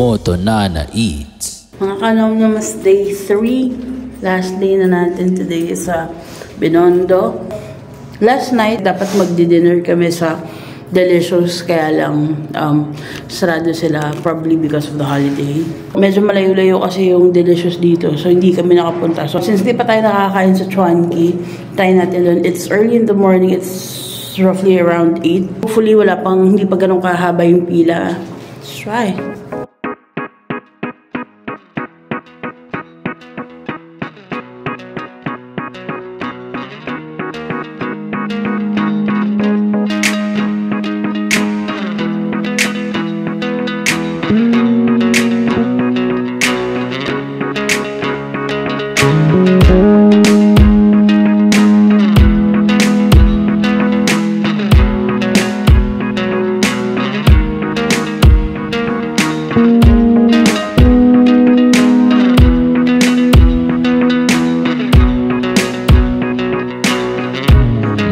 Moto Nana Eats. Mga kanomnomas, day 3. Last day na natin today sa Binondo. Last night, dapat magdi-dinner kami sa Delicious, kaya lang sarado sila, probably because of the holiday. Medyo malayo-layo kasi yung Delicious dito, so hindi kami nakapunta. So since di pa tayo nakakain sa Chuanki, tayo natin doon. It's early in the morning, it's roughly around 8. Hopefully hindi pa ganun kahaba yung pila. Let's try.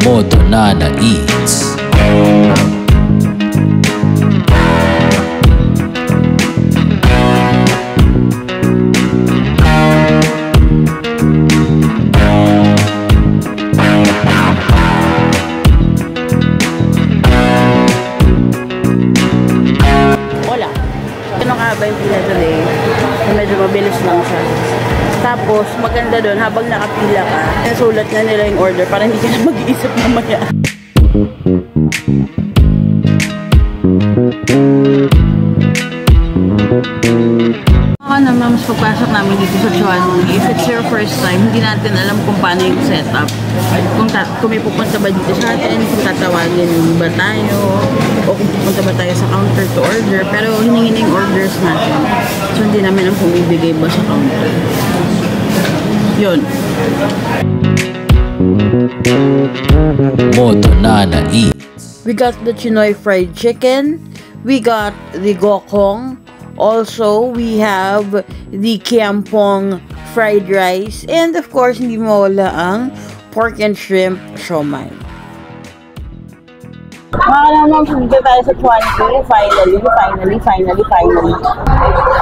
Moto Nana Eats. Wala. Ganun kahaba yung pila today. Medyo mabilis lang siya. Tapos, maganda doon, habang nakapila ka, nasulat na nila yung order para hindi ka na mag-iisip mamaya. Mas pagpasok namin dito sa Chuanki, if it's your first time, hindi natin alam kung paano yung setup. Kung may pupunta ba dito sa atin, kung tatawagin ba tayo, o kung pupunta ba tayo sa counter to order. Pero hiningi na yung orders natin. So hindi namin ang bumibigay ba sa counter. Yun. Moto Nana Eats. We got the Chinoy fried chicken. We got the gokong. Also, we have the kiampong fried rice. And of course, hindi mawala ang pork and shrimp siomai. Mga kanamams, dito tayo sa Chuanki. Finally.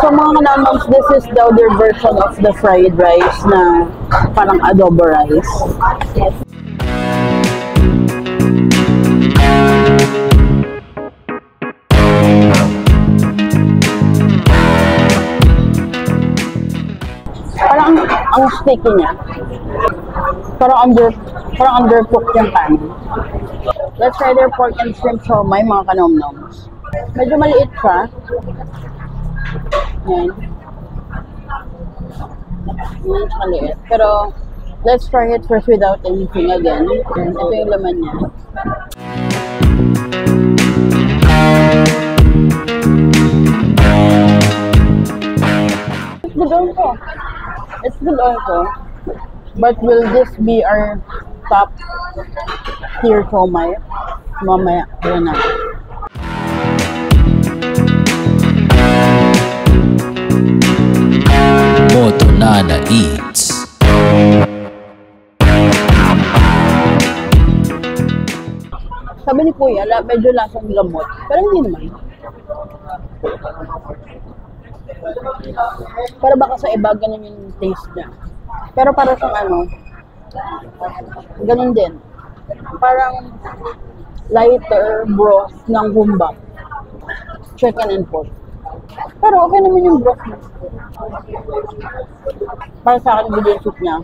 So mga kanamams, this is the other version of the fried rice na parang adobo rice. Yes. Parang ang sticky niya. Parang undercooked yung pan. Let's try their pork and shrimp siomai, mga kanomnoms. Medyo maliit siya. Yan. Yan, maliit. Pero, let's try it first without anything again. Ito yung laman niya. It's good also. It's good also. But will this be our top tier siomai? Mamaya, yun na. Moto Nana Eats. Sabi ni Kuya, medyo lasang gamot. Pero hindi naman. Pero baka sa iba, ganun yung taste niya. Pero para sa ganun din. Parang lighter broth ng humbak. Chicken and pork. Pero okay naman yung broth niya. Para sa akin, video soup niya.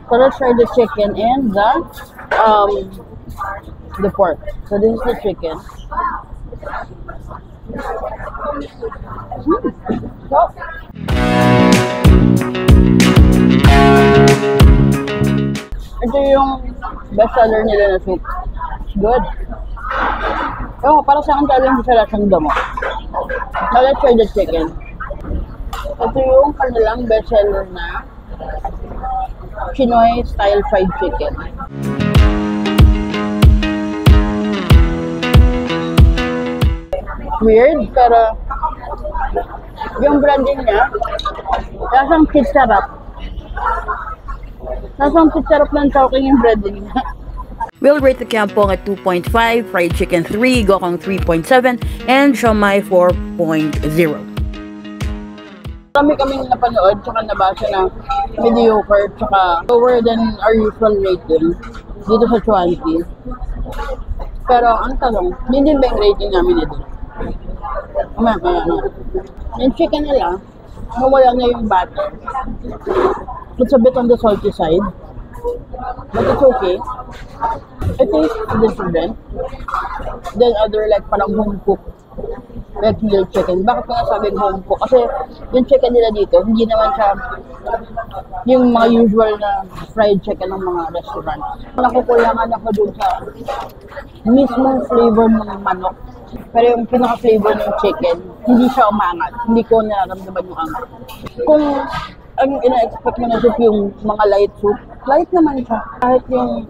So let's try the chicken and the pork. So this is the chicken. So, ito yung best seller nila na soup. It's good. Oh, para sa akin talagang sa lasang damo. Now let's try the chicken. Ito yung kanilang best seller na Chinoy style fried chicken. Weird, pero yung branding niya, lasang chicharak. Lasang chicharak ng Chowking yung branding niya. We'll rate the kiampong at 2.5, fried chicken 3, gokong 3.7, and siomai 4.0. Kaming napanood, tsaka nabasa na mediocre, tsaka lower than our usual rating dito sa Chuanqi. Pero ang tanong, hindi ba yung rating namin ito? Yung chicken nila, nawala na yung butter. It's a bit on the salty side. But it's okay. It tastes different than other like parang home cook like grilled chicken. Bakit ko nasabing home cook? Kasi yung chicken nila dito, hindi naman siya yung mga usual na fried chicken ng mga restaurant. Nakukulangan ako dun sa mismong flavor ng manok. Pero yung pinaka-flavor ng chicken, hindi siya umangat. Hindi ko nararamdaman yung angat. Kung ang ina-expect mo na soup yung mga light soup, light naman siya. Kahit yung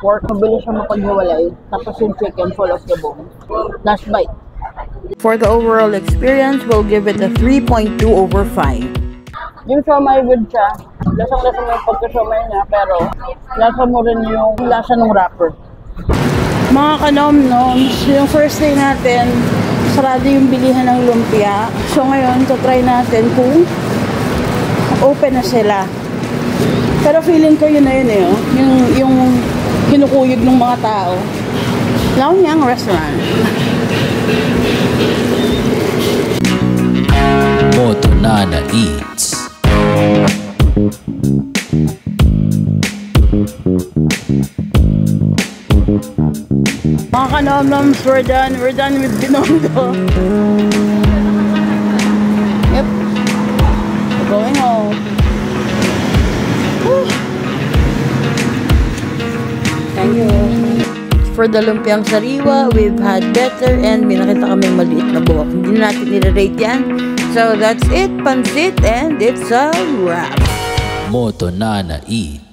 pork, mabilis siya mapaghiwalay. Tapos yung chicken full of the bone. Last bite. For the overall experience, we'll give it a 3.2 over 5. Yung siomai good siya. Lasang-lasa mo yung pagka-siomai niya, pero lasa mo rin yung lasa ng wrapper. Mga kanom-noms, yung first day natin, sarado yung bilihan ng lumpia. So ngayon, try natin kung open na sila. Pero feeling ko yun na yun eh, oh. Yung kinukuyog ng mga tao. Laonyang restaurant. Moto Nana Eats. Mga kanom-noms, we're done with Binondo. Yep. We're going home. Whew. Thank you. For the lumpiang sariwa, we've had better and may nakita kaming maliit na buhok. Hindi na natin nire-rate yan. So that's it, pansit, and it's a wrap. Moto Nana Eats.